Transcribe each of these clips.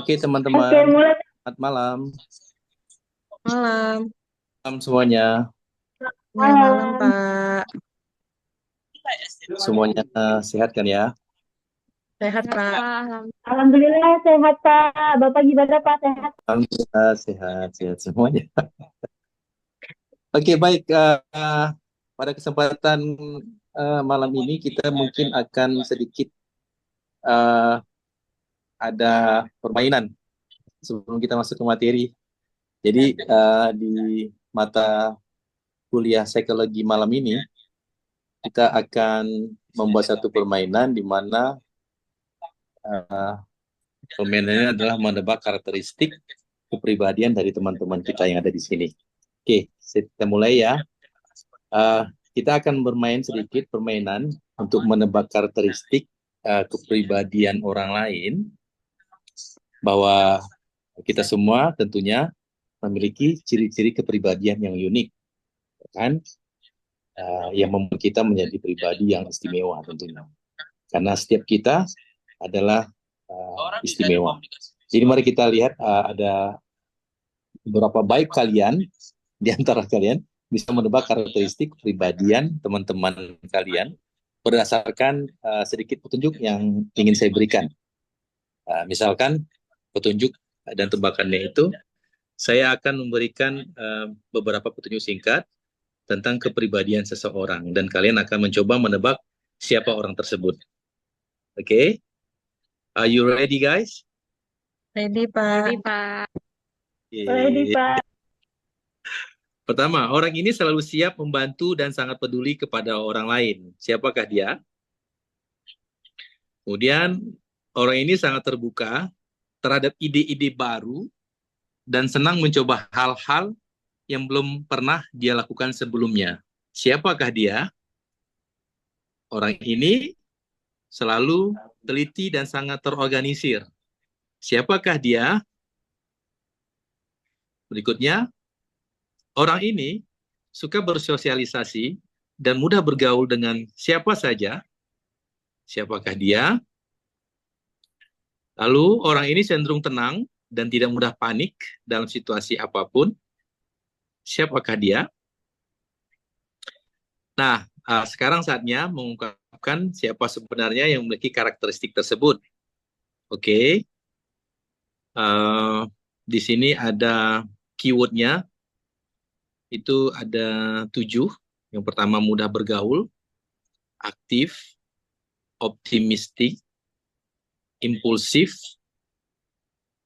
Oke, Oke, teman-teman, mulai. selamat malam. Malam. Malam semuanya. Ya, malam, Malam. Pak. Semuanya sehat kan ya? Sehat, Pak. Alhamdulillah sehat Pak. Bapak gimana Pak? Sehat? Alhamdulillah sehat semuanya. Oke, baik. Pada kesempatan malam ini kita mungkin akan sedikit eh, ada permainan sebelum kita masuk ke materi. Jadi di mata kuliah psikologi malam ini kita akan membuat satu permainan di mana eh, permainannya adalah menebak karakteristik kepribadian dari teman-teman kita yang ada di sini. Oke, kita mulai ya. Kita akan bermain sedikit permainan untuk menebak karakteristik kepribadian orang lain, bahwa kita semua tentunya memiliki ciri-ciri kepribadian yang unik, kan? Yang membuat kita menjadi pribadi yang istimewa tentunya. Karena setiap kita adalah istimewa. Jadi mari kita lihat ada beberapa baik kalian di antara kalian bisa menebak karakteristik kepribadian teman-teman kalian berdasarkan sedikit petunjuk yang ingin saya berikan. Misalkan petunjuk dan tebakannya itu, saya akan memberikan beberapa petunjuk singkat tentang kepribadian seseorang dan kalian akan mencoba menebak siapa orang tersebut. Oke? Are you ready, guys? Ready, Pak. Ready Pak. Pertama, orang ini selalu siap membantu dan sangat peduli kepada orang lain. Siapakah dia? Kemudian, orang ini sangat terbuka terhadap ide-ide baru dan senang mencoba hal-hal yang belum pernah dia lakukan sebelumnya. Siapakah dia? Orang ini selalu teliti dan sangat terorganisir. Siapakah dia? Berikutnya, orang ini suka bersosialisasi dan mudah bergaul dengan siapa saja. Siapakah dia? Lalu orang ini cenderung tenang dan tidak mudah panik dalam situasi apapun. Siapakah dia? Nah, sekarang saatnya mengungkapkan siapa sebenarnya yang memiliki karakteristik tersebut. Oke. Di sini ada keywordnya, itu ada 7. Yang pertama, mudah bergaul, aktif, optimistik, impulsif,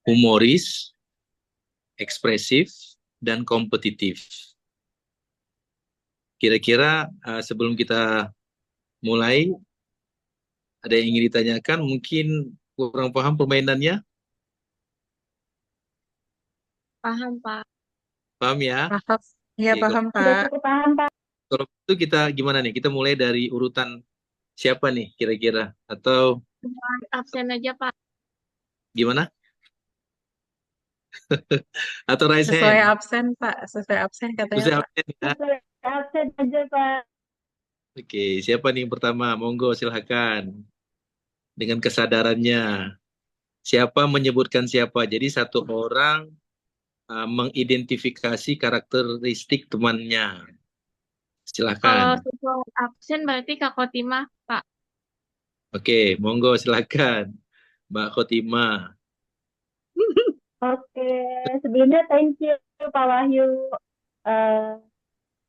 humoris, ekspresif, dan kompetitif. Kira-kira sebelum kita mulai, ada yang ingin ditanyakan? Mungkin kurang paham permainannya? Paham, Pak. Paham ya? Paham. Iya, Oke, paham, Sudah Pak. cukup paham Pak. kalau itu kita gimana nih? Kita mulai dari urutan siapa nih kira-kira? Atau Absen aja, Pak. gimana? Atau raise Sesuai hand? absen, Pak. Sesuai absen katanya, Bisa Pak. absen ya? Absen aja Pak. Oke, siapa nih yang pertama? Monggo, silahkan. Dengan kesadarannya. Siapa menyebutkan siapa? Jadi satu orang mengidentifikasi karakteristik temannya. Kalau Silahkan. sesuai absen berarti Kak Khotimah, Pak. Oke, monggo silahkan. Mbak Khotimah. Oke, sebelumnya thank you Pak Wahyu. Eh,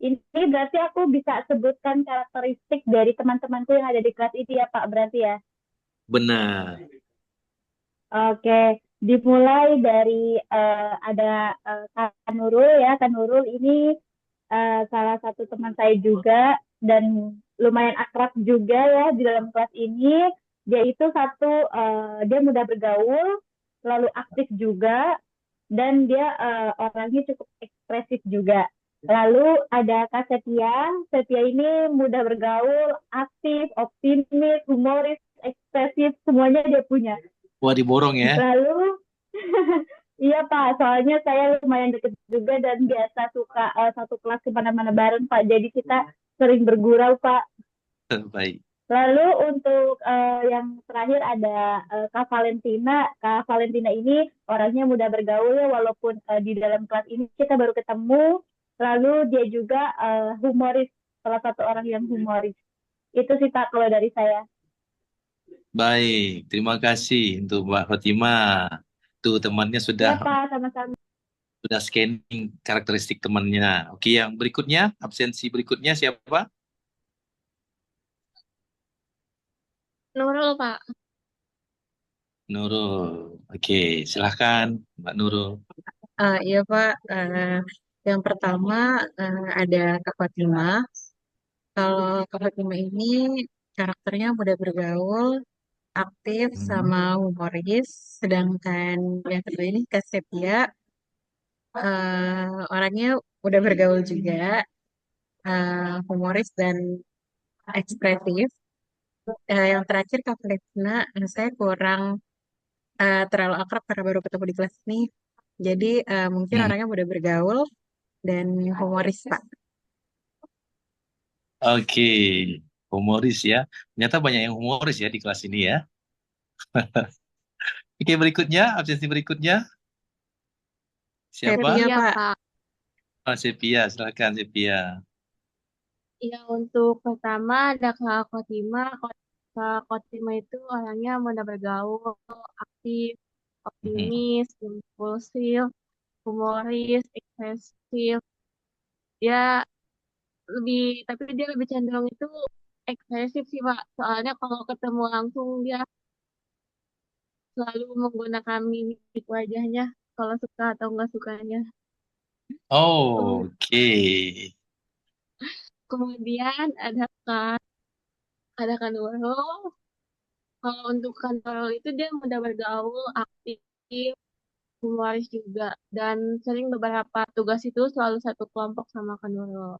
ini berarti aku bisa sebutkan karakteristik dari teman-temanku yang ada di kelas ini ya Pak, berarti ya. Benar. Oke, dimulai dari ada Kak Nurul ya. Kak Nurul ini salah satu teman saya juga dan lumayan akrab juga ya di dalam kelas ini. Dia itu dia mudah bergaul, lalu aktif juga, dan dia orangnya cukup ekspresif juga. Lalu ada Kak Setia. Setia ini mudah bergaul, aktif, optimis, humoris, ekspresif, semuanya dia punya. Wah, diborong ya. Lalu, iya Pak, soalnya saya lumayan deket juga dan biasa suka satu kelas kemana-mana bareng Pak. Jadi kita sering bergurau Pak. Baik. Lalu untuk yang terakhir ada Kak Valentina. Kak Valentina ini orangnya mudah bergaul ya, walaupun di dalam kelas ini kita baru ketemu. Lalu dia juga humoris, salah satu orang yang humoris. Itu sih Pak kalau dari saya. Baik, terima kasih untuk Mbak Fatimah. Tuh temannya Ya Pak, sama-sama. sudah scanning karakteristik temannya. Oke, yang berikutnya, absensi berikutnya siapa? Nurul, Pak. Nurul. Oke, silahkan Mbak Nurul. Iya Pak, yang pertama ada Kak Fatimah. Kalau Kak Fatimah ini karakternya mudah bergaul, aktif, Hmm. sama humoris. Sedangkan yang kedua ini Kak Sepia, orangnya mudah bergaul juga, humoris dan ekspresif. Yang terakhir Kak Valentina, saya kurang terlalu akrab karena baru ketemu di kelas ini. Jadi mungkin Hmm. orangnya mudah bergaul dan humoris, Pak. Oke, humoris ya. Ternyata banyak yang humoris ya di kelas ini ya. Oke, berikutnya, absensi berikutnya. Siapa? Sepia, Iya, Pak. Pak. Oh, Sepia, silakan Sepia. Iya, untuk pertama ada Kak Kotima. Kak Kotima itu orangnya mudah bergaul, aktif, Mhm. optimis, impulsif, humoris, ekspresif. Dia tapi dia lebih cenderung itu ekspresif sih, Pak. Soalnya kalau ketemu langsung dia selalu menggunakan mimik wajahnya kalau suka atau nggak sukanya. Oh, Kem- oke. Kemudian ada Kak Nurul. Kalau untuk Kak Nurul itu dia mudah bergaul, aktif, humoris juga, dan sering beberapa tugas itu selalu satu kelompok sama Kak Nurul.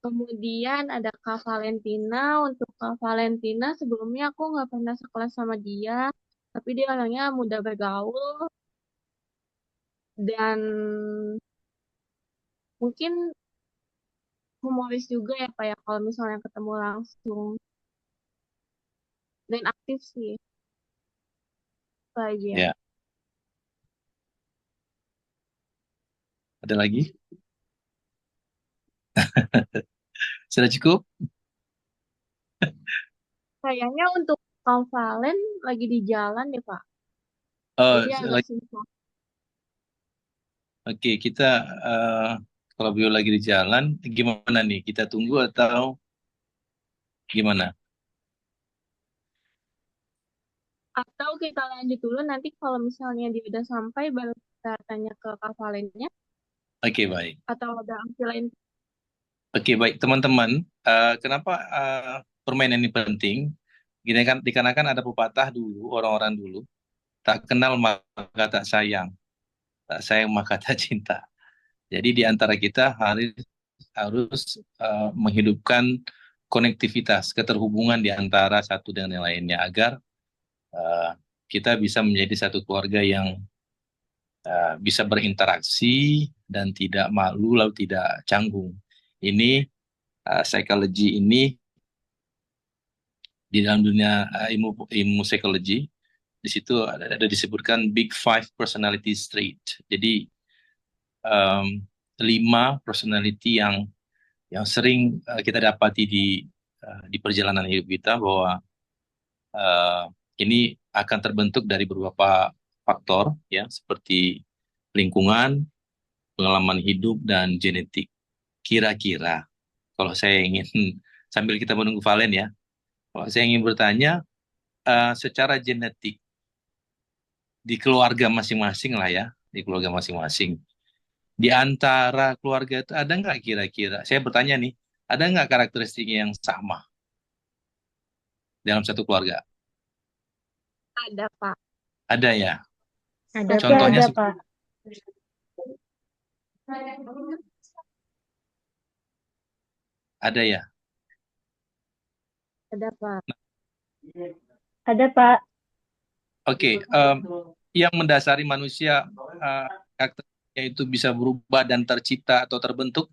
Kemudian ada Kak Valentina. Untuk Kak Valentina sebelumnya aku nggak pernah sekelas sama dia, tapi dia orangnya mudah bergaul dan mungkin humoris juga ya Pak ya kalau misalnya ketemu langsung dan aktif sih itu aja. Ya, ada lagi? Sudah cukup? Kayaknya untuk Kak Valen lagi di jalan ya Pak. Oh, Jadi agak susah. oke, kita eh, kalau beliau lagi di jalan, gimana nih? Kita tunggu atau gimana? Atau kita lanjut dulu nanti kalau misalnya dia udah sampai baru kita tanya ke Kak Valennya Oke, baik. atau ada opsi lain. Oke, baik teman-teman. Kenapa permainan ini penting? Gini kan, dikarenakan ada pepatah dulu, orang-orang dulu, tak kenal maka tak sayang maka tak cinta. Jadi di antara kita harus menghidupkan konektivitas, keterhubungan di antara satu dengan yang lainnya agar eh, kita bisa menjadi satu keluarga yang bisa berinteraksi dan tidak malu lalu tidak canggung. Ini psikologi ini di dalam dunia ilmu psikologi di situ ada disebutkan Big Five Personality Trait. Jadi em, 5 personality yang sering kita dapati di perjalanan hidup kita bahwa eh, ini akan terbentuk dari beberapa faktor ya seperti lingkungan, pengalaman hidup dan genetik. Kira-kira kalau saya ingin sambil kita menunggu Valen ya, kalau saya ingin bertanya secara genetik di keluarga masing-masing lah ya, di keluarga masing-masing. Di antara keluarga itu ada nggak kira-kira? Saya bertanya nih, ada nggak karakteristiknya yang sama dalam satu keluarga? Ada Pak. Ada ya. Ada, Pasti Pak. Contohnya ada Pak. ada ya. Ada Pak. Ada Pak. Oke, yang mendasari manusia karakternya itu bisa berubah dan tercipta atau terbentuk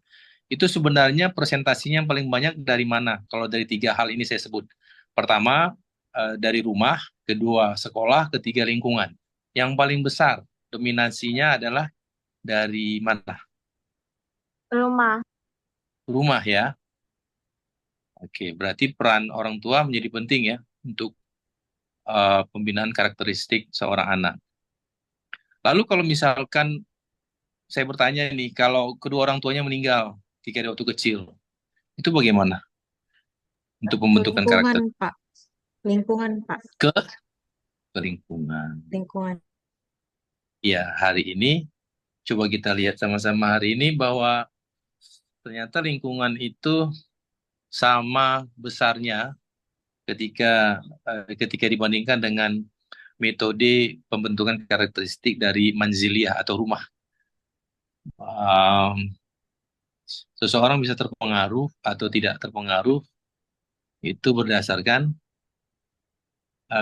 itu sebenarnya presentasinya yang paling banyak dari mana? Kalau dari 3 hal ini saya sebut, Pertama, dari rumah, kedua sekolah, ketiga lingkungan. Yang paling besar dominasinya adalah dari mana? Rumah. Rumah ya. Oke, berarti peran orang tua menjadi penting ya untuk pembinaan karakteristik seorang anak. Lalu kalau misalkan saya bertanya nih, kalau kedua orang tuanya meninggal ketika dia waktu kecil, itu bagaimana untuk pembentukan Lingkungan, karakter Pak. Lingkungan, Pak. ke ke lingkungan? Lingkungan. Ya, hari ini coba kita lihat sama-sama hari ini bahwa ternyata lingkungan itu sama besarnya ketika dibandingkan dengan metode pembentukan karakteristik dari manziliyah atau rumah. Um, Seseorang bisa terpengaruh atau tidak terpengaruh itu berdasarkan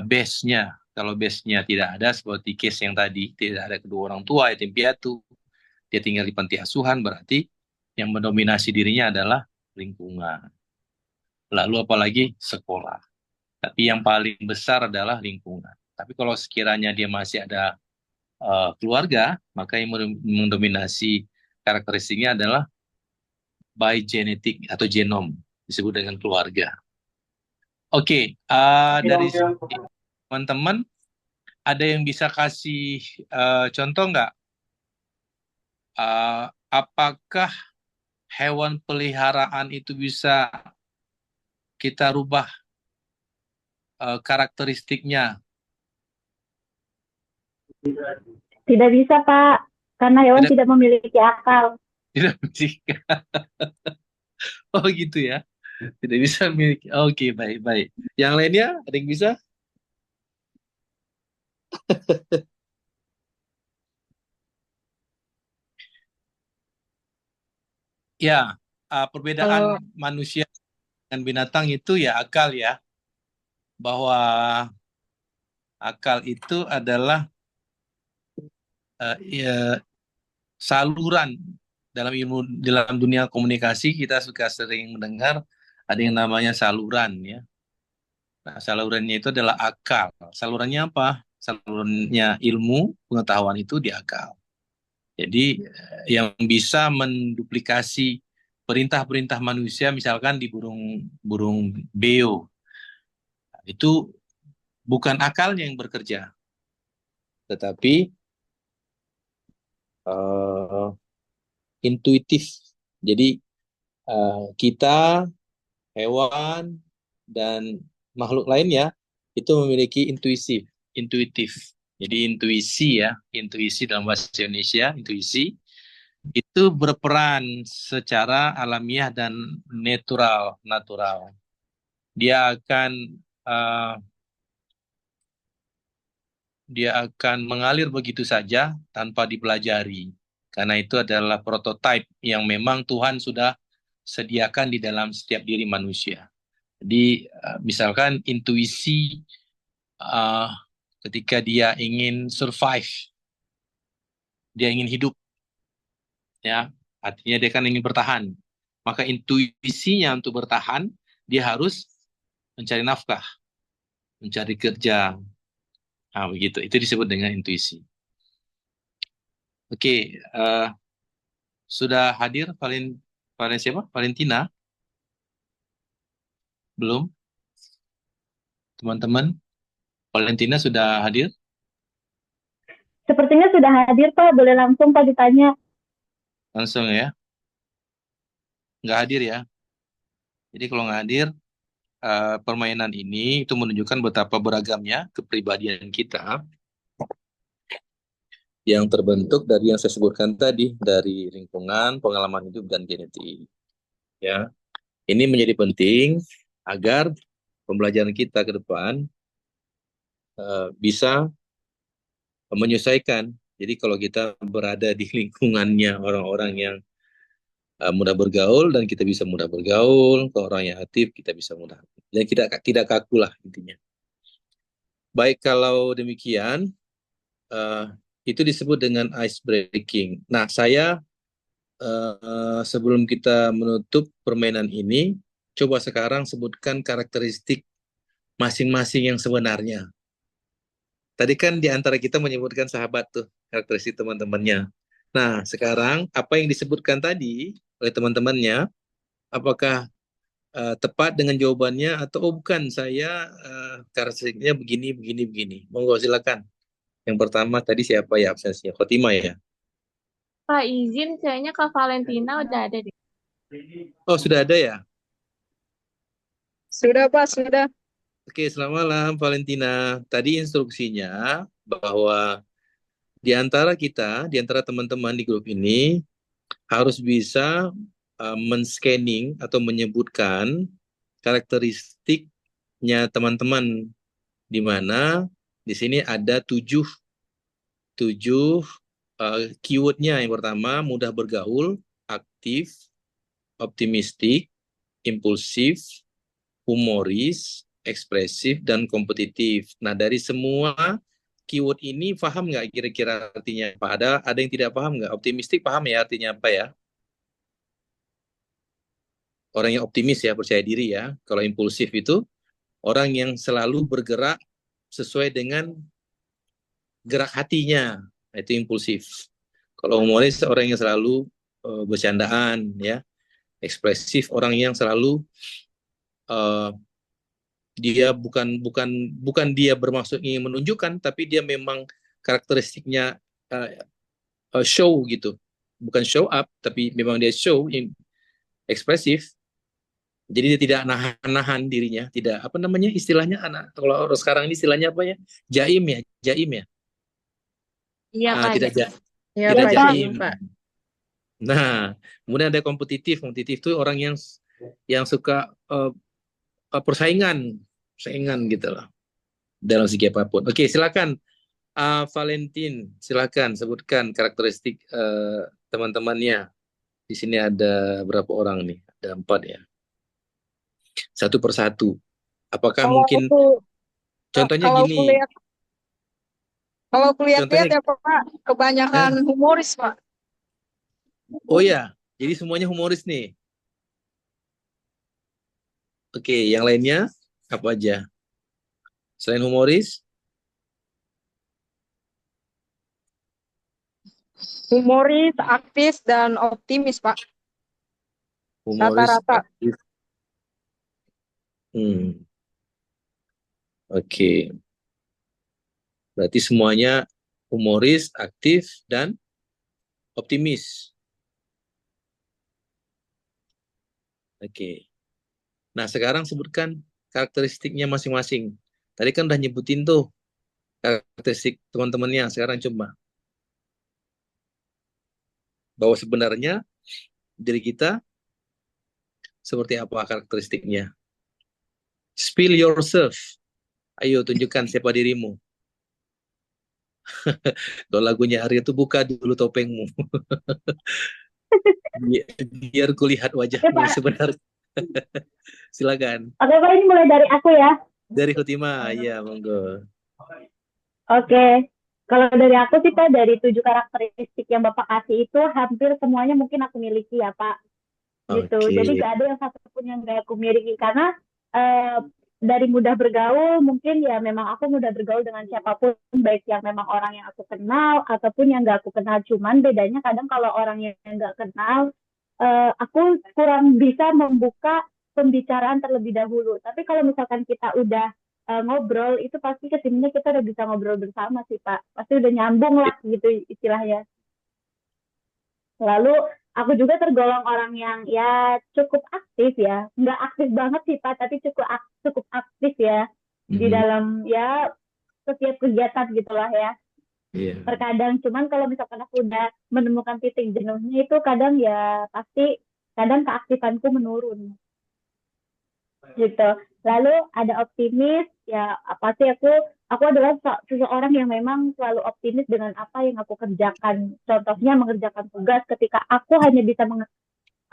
base-nya. Kalau base-nya tidak ada seperti case yang tadi, tidak ada kedua orang tua, yatim piatu, dia tinggal di panti asuhan, berarti yang mendominasi dirinya adalah lingkungan. Lalu apalagi sekolah. Tapi yang paling besar adalah lingkungan. Tapi kalau sekiranya dia masih ada keluarga, maka yang mendominasi karakteristiknya adalah by genetic atau genom, disebut dengan keluarga. Oke, dari teman-teman, ada yang bisa kasih contoh nggak? Apakah hewan peliharaan itu bisa kita rubah karakteristiknya? Tidak bisa, Pak, karena hewan tidak memiliki akal. Tidak bisa. Oh gitu ya. Tidak bisa memiliki. Oke, baik. Yang lainnya ada yang bisa? Ya, perbedaan manusia dan binatang itu ya akal ya. Bahwa akal itu adalah ya, saluran dalam dunia komunikasi. Kita suka sering mendengar ada yang namanya saluran ya. Nah, salurannya itu adalah akal. Salurannya apa? Salurannya ilmu, pengetahuan itu di akal. Jadi yang bisa menduplikasi perintah-perintah manusia, misalkan di burung beo, itu bukan akalnya yang bekerja, tetapi intuitif. Jadi kita, hewan, dan makhluk lainnya itu memiliki intuitif. Jadi intuisi dalam bahasa Indonesia, intuisi itu berperan secara alamiah dan natural. Dia akan mengalir begitu saja tanpa dipelajari. Karena itu adalah prototipe yang memang Tuhan sudah sediakan di dalam setiap diri manusia. Jadi misalkan intuisi ketika dia ingin survive, dia ingin hidup, ya artinya dia kan ingin bertahan. Maka intuisinya untuk bertahan, dia harus mencari nafkah, mencari kerja. Nah, begitu. Itu disebut dengan intuisi. Oke, sudah hadir siapa? Valentina? Belum? Teman-teman, Valentina sudah hadir? Sepertinya sudah hadir, Pak. Boleh langsung, Pak, ditanya. Langsung ya? Nggak hadir ya? Jadi kalau nggak hadir, permainan ini itu menunjukkan betapa beragamnya kepribadian kita yang terbentuk dari yang saya sebutkan tadi, dari lingkungan, pengalaman hidup, dan genetik. Ya, ini menjadi penting agar pembelajaran kita ke depan bisa menyesuaikan. Jadi kalau kita berada di lingkungannya orang-orang yang mudah bergaul, dan kita bisa mudah bergaul, ke orang yang aktif kita bisa mudah, dan tidak kaku lah intinya. Baik, kalau demikian itu disebut dengan ice breaking. Nah, saya sebelum kita menutup permainan ini, coba sekarang sebutkan karakteristik masing-masing yang sebenarnya. Tadi kan di antara kita menyebutkan sahabat tuh, karakteristik teman-temannya. Nah, sekarang apa yang disebutkan tadi oleh teman-temannya, apakah tepat dengan jawabannya atau oh bukan, saya karakteristiknya begini, begini, begini. Monggo silakan. Yang pertama tadi siapa ya absensinya? Khotimah ya? Pak izin, kayaknya Kak Valentina udah ada deh. Oh, sudah ada ya? Sudah, Pak, sudah. Oke, selamat malam Valentina. Tadi instruksinya bahwa di antara kita, di antara teman-teman di grup ini harus bisa men-scanning atau menyebutkan karakteristiknya teman-teman, di mana di sini ada tujuh keywordnya. Yang pertama, mudah bergaul, aktif, optimistik, impulsif, humoris, ekspresif, dan kompetitif. Nah, dari semua keyword ini paham nggak kira-kira artinya apa? Ada yang tidak paham nggak? Optimistik paham ya artinya apa ya? Orang yang optimis ya, percaya diri ya. Kalau impulsif itu orang yang selalu bergerak sesuai dengan gerak hatinya. Nah, itu impulsif. Kalau humoris orang yang selalu bercandaan ya. Ekspresif orang yang selalu uh, dia bukan dia bermaksud ingin menunjukkan, tapi dia memang karakteristiknya show gitu, bukan show up, tapi memang dia show ekspresif. Jadi dia tidak nahan dirinya, tidak apa namanya istilahnya anak kalau sekarang ini istilahnya apa ya, jaim ya, jaim ya. Iya Pak, Tidak Ya, tidak Pak, jaim. Pak. Nah, kemudian ada kompetitif itu orang yang suka persaingan gitu loh dalam segi apapun. Oke, silakan Valentin, silakan sebutkan karakteristik teman-temannya. Di sini ada berapa orang nih? Ada 4 ya. Satu persatu. Apakah Kalau mungkin aku contohnya kalau gini? kuliah kalau kuliah-lihat Contohnya, ya Pak, kebanyakan humoris, Pak. oh ya, jadi semuanya humoris nih. Oke, yang lainnya apa aja? Selain humoris, Humoris, aktif, dan optimis, Pak. humoris Rata-rata. aktif. Oke. Berarti semuanya humoris, aktif, dan optimis. Oke. Nah, sekarang sebutkan karakteristiknya masing-masing. Tadi kan udah nyebutin tuh karakteristik teman-temannya. Sekarang coba bahwa sebenarnya diri kita seperti apa karakteristiknya. Spill yourself. Ayo tunjukkan siapa dirimu. Kalau lagunya Arya tuh buka dulu topengmu. Biar kulihat Oke, wajahmu Pak. sebenarnya. Silakan. Oke, Pak, ini mulai dari aku ya. Dari Khotimah, ya monggo. Oke, kalau dari aku sih Pak, dari 7 karakteristik yang Bapak kasih itu hampir semuanya mungkin aku miliki ya Pak. Gitu. Oke. Jadi gak ada yang satupun yang gak aku miliki karena dari mudah bergaul mungkin ya memang aku mudah bergaul dengan siapapun, baik yang memang orang yang aku kenal ataupun yang gak aku kenal. Cuman bedanya kadang kalau orang yang gak kenal, aku kurang bisa membuka pembicaraan terlebih dahulu. Tapi kalau misalkan kita udah ngobrol, itu pasti kesininya kita udah bisa ngobrol bersama sih Pak. Pasti udah nyambung lah gitu istilahnya. Lalu aku juga tergolong orang yang ya cukup aktif ya, nggak aktif banget sih Pak, tapi cukup aktif ya di dalam ya setiap kegiatan gitulah ya. Yeah. Terkadang cuman kalau misalkan aku udah menemukan titik jenuhnya itu kadang ya pasti kadang keaktifanku menurun gitu. Lalu ada optimis ya apa sih aku adalah seseorang yang memang selalu optimis dengan apa yang aku kerjakan. Contohnya mengerjakan tugas ketika aku hanya bisa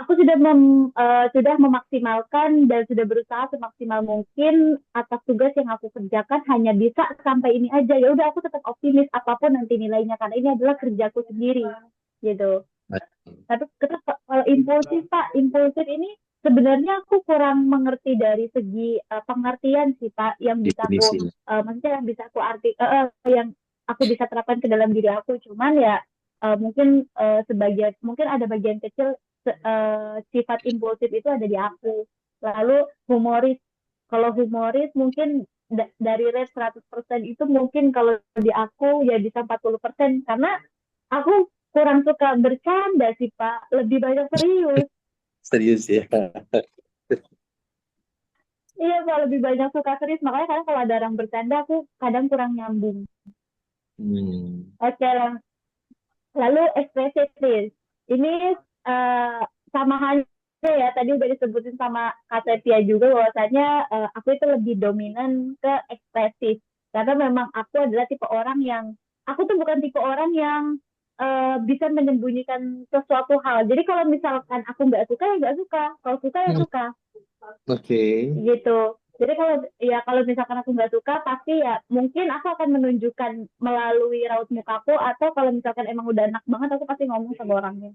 aku sudah memaksimalkan dan sudah berusaha semaksimal mungkin atas tugas yang aku kerjakan hanya bisa sampai ini aja, ya udah aku tetap optimis apapun nanti nilainya karena ini adalah kerjaku sendiri gitu. Tapi kalau impulsif Pak, impulsif ini sebenarnya aku kurang mengerti dari segi pengertian sih Pak, yang bisa aku Definisi. maksudnya yang bisa aku yang aku bisa terapkan ke dalam diri aku. Cuman ya mungkin sebagian mungkin ada bagian kecil sifat impulsif itu ada di aku. Lalu humoris. Kalau humoris mungkin dari rate 100% itu mungkin kalau di aku ya bisa 40% karena aku kurang suka bercanda sih Pak, lebih banyak serius. Serius ya. Iya, Pak, lebih banyak suka serius. Makanya kadang kalau ada orang bercanda, aku kadang kurang nyambung. Hmm. Oke, lalu ekspresif. Ini eh, sama halnya ya, tadi udah disebutin sama Kak Setia juga bahwasanya aku itu lebih dominan ke ekspresif. Karena memang aku adalah tipe orang yang, aku tuh bukan tipe orang yang bisa menyembunyikan sesuatu hal. Jadi kalau misalkan aku nggak suka, ya nggak suka. Kalau suka, ya suka. Oke. Gitu. Jadi kalau misalkan aku nggak suka pasti ya mungkin aku akan menunjukkan melalui raut mukaku atau kalau misalkan emang udah enak banget aku pasti ngomong sama orangnya.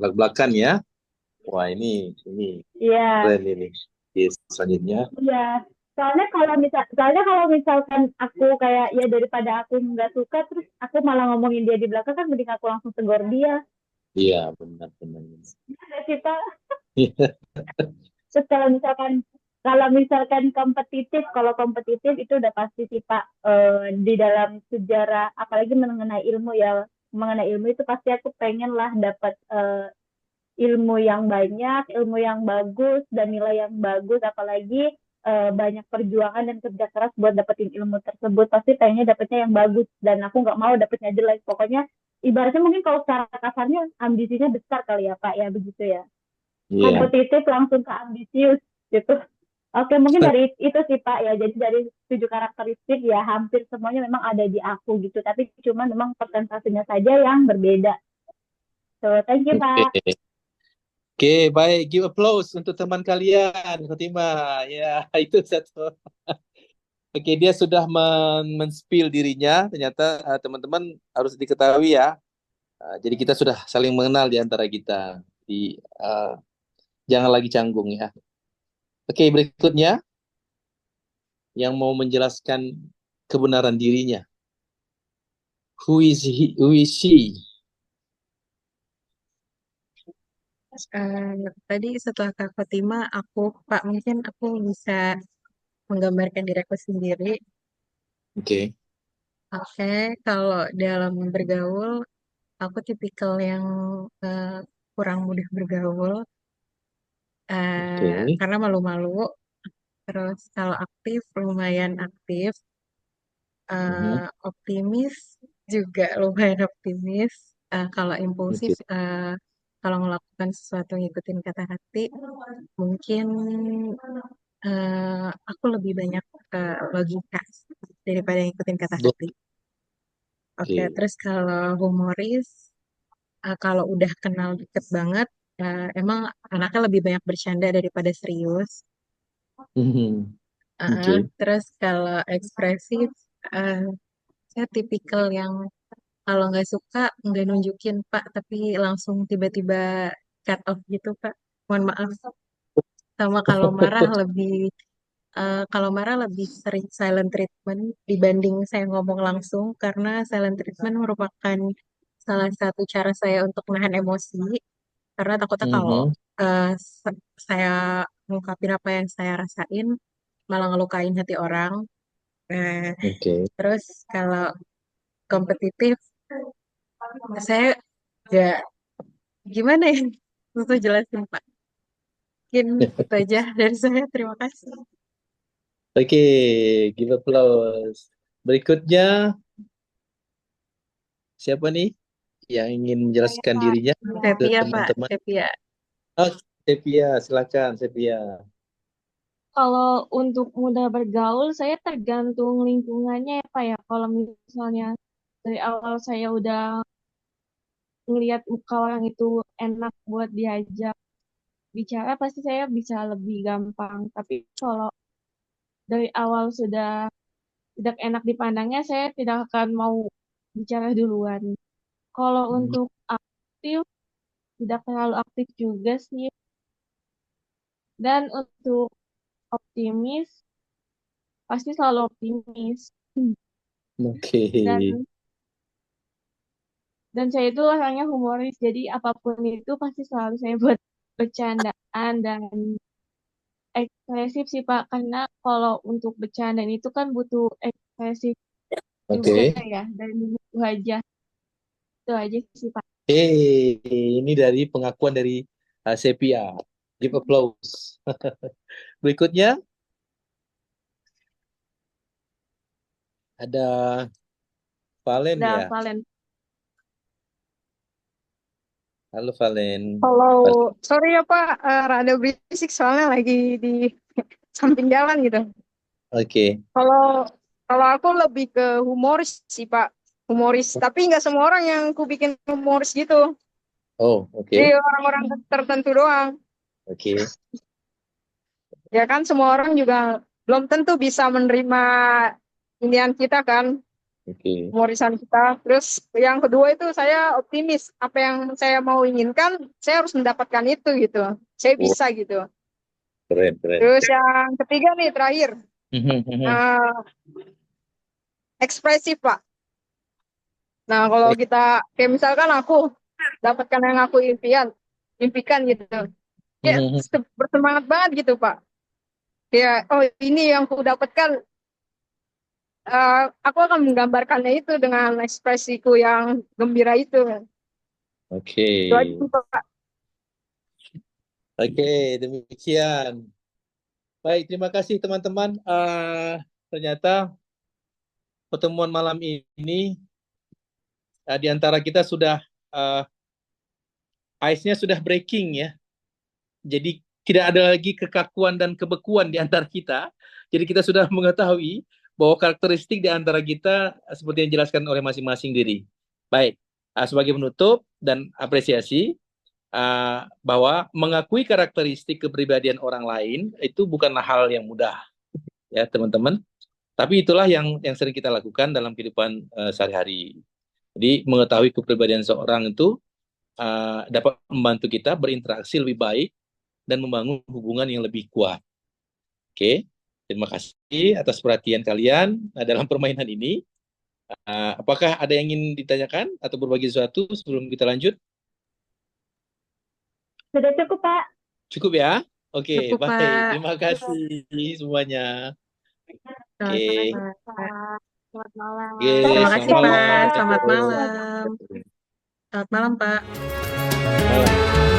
Belak-belakan ya. Wah, ini Iya, keren ini. Oke, selanjutnya. iya. Soalnya kalau misalkan aku kayak ya daripada aku nggak suka terus aku malah ngomongin dia di belakang kan mending aku langsung tegur dia. Iya, benar-benar. Ya sih, Pak. Terus kalau misalkan kompetitif, kalau kompetitif itu udah pasti sih Pak di dalam sejarah, apalagi mengenai ilmu ya, mengenai ilmu itu pasti aku pengen lah dapat ilmu yang banyak, ilmu yang bagus dan nilai yang bagus, apalagi banyak perjuangan dan kerja keras buat dapetin ilmu tersebut, pasti pengennya dapetnya yang bagus dan aku nggak mau dapetnya jelek. Pokoknya ibaratnya mungkin kalau secara kasarnya ambisinya besar kali ya Pak ya begitu ya, Iya. kompetitif langsung ke ambisius gitu. Oke, mungkin dari itu sih Pak ya. Jadi dari 7 karakteristik ya hampir semuanya memang ada di aku gitu. Tapi cuma memang persentasenya saja yang berbeda. So, thank you Pak. Oke. Oke, baik. Give applause untuk teman kalian, Fatima. Ya, itu satu. Oke, dia sudah men-spill dirinya. Ternyata teman-teman harus diketahui ya. Jadi kita sudah saling mengenal di antara kita. Jadi jangan lagi canggung ya. Oke, berikutnya yang mau menjelaskan kebenaran dirinya. Who is he? Who is she? Tadi setelah Kak Fatima, Pak, mungkin aku bisa menggambarkan diri aku sendiri. Oke, Oke, kalau dalam bergaul, aku tipikal yang eh, kurang mudah bergaul oke. karena malu-malu. Terus kalau aktif, lumayan aktif. Mhm. Optimis juga lumayan optimis. Kalau impulsif, Oke. kalau melakukan sesuatu ngikutin kata hati, mungkin aku lebih banyak logika daripada ngikutin kata hati. Oke, Oke. terus kalau humoris, kalau udah kenal deket banget, emang anaknya lebih banyak bercanda daripada serius. Mhm. Oke. Terus kalau ekspresif, eh, saya tipikal yang kalau nggak suka nggak nunjukin Pak, tapi langsung tiba-tiba cut off gitu Pak. Mohon maaf. Sama kalau marah lebih sering silent treatment dibanding saya ngomong langsung karena silent treatment merupakan salah satu cara saya untuk menahan emosi karena takutnya kalau Mhm. eh, saya ngungkapin apa yang saya rasain malah ngelukain hati orang. Nah, Oke. terus kalau kompetitif saya gak gimana ya? Untuk jelasin Pak. Mungkin itu aja dari saya. Terima kasih. Oke, give applause. Berikutnya, siapa nih yang ingin Saya menjelaskan Pak. dirinya ke Sepia Pak, teman-teman? Sepia. Oh, Sepia, silakan Sepia. Kalau untuk mudah bergaul, saya tergantung lingkungannya ya Pak ya. Kalau misalnya dari awal saya udah ngelihat muka orang itu enak buat diajak bicara, pasti saya bisa lebih gampang. Tapi kalau dari awal sudah tidak enak dipandangnya, saya tidak akan mau bicara duluan. Kalau Hmm. untuk aktif, tidak terlalu aktif juga sih. Dan untuk optimis, pasti selalu optimis. Oke. Dan saya itu orangnya humoris, jadi apapun itu pasti selalu saya buat bercandaan dan ekspresif sih Pak. Karena kalau untuk bercandaan itu kan butuh ekspresif juga Oke. ya, dan itu aja. Itu aja sih Pak. Ini dari pengakuan dari Sepia. Give applause. Berikutnya ada Valen Udah ya. Valen. Halo Valen. Kalau sorry ya Pak, rada berisik soalnya lagi di samping jalan gitu. Oke. Kalau kalau aku lebih ke humoris sih Pak, humoris. Tapi nggak semua orang yang ku bikin humoris gitu. Oh, oke. Jadi orang-orang tertentu doang. Oke. Ya kan semua orang juga belum tentu bisa menerima inian kita kan, Oke. humorisan kita. Terus yang kedua itu saya optimis. Apa yang saya mau inginkan, saya harus mendapatkan itu gitu. Saya Wow, bisa gitu. keren, keren. Terus yang ketiga nih terakhir, eh, ekspresif Pak. Nah kalau kita kayak misalkan aku dapatkan yang aku impikan gitu, kayak bersemangat banget gitu Pak. Kayak oh ini yang aku dapatkan, aku akan menggambarkannya itu dengan ekspresiku yang gembira itu. Oke. Itu aja sih, Pak. Oke, demikian. Baik, terima kasih teman-teman. Ternyata pertemuan malam ini di antara kita sudah ice-nya sudah breaking ya. Jadi tidak ada lagi kekakuan dan kebekuan di antara kita. Jadi kita sudah mengetahui bahwa karakteristik di antara kita seperti yang dijelaskan oleh masing-masing diri. Baik, sebagai penutup dan apresiasi bahwa mengakui karakteristik kepribadian orang lain itu bukanlah hal yang mudah ya teman-teman. Tapi itulah yang sering kita lakukan dalam kehidupan sehari-hari. Jadi mengetahui kepribadian seorang itu dapat membantu kita berinteraksi lebih baik dan membangun hubungan yang lebih kuat. Oke, terima kasih atas perhatian kalian dalam permainan ini. Apakah ada yang ingin ditanyakan atau berbagi sesuatu sebelum kita lanjut? Sudah cukup, Pak. Cukup ya? Oke, Cukup, baik. Pak. Terima kasih semuanya. Oke. Selamat malam. Oke, Terima kasih, selamat Pak. malam. Selamat malam. Selamat malam, Pak. Malam.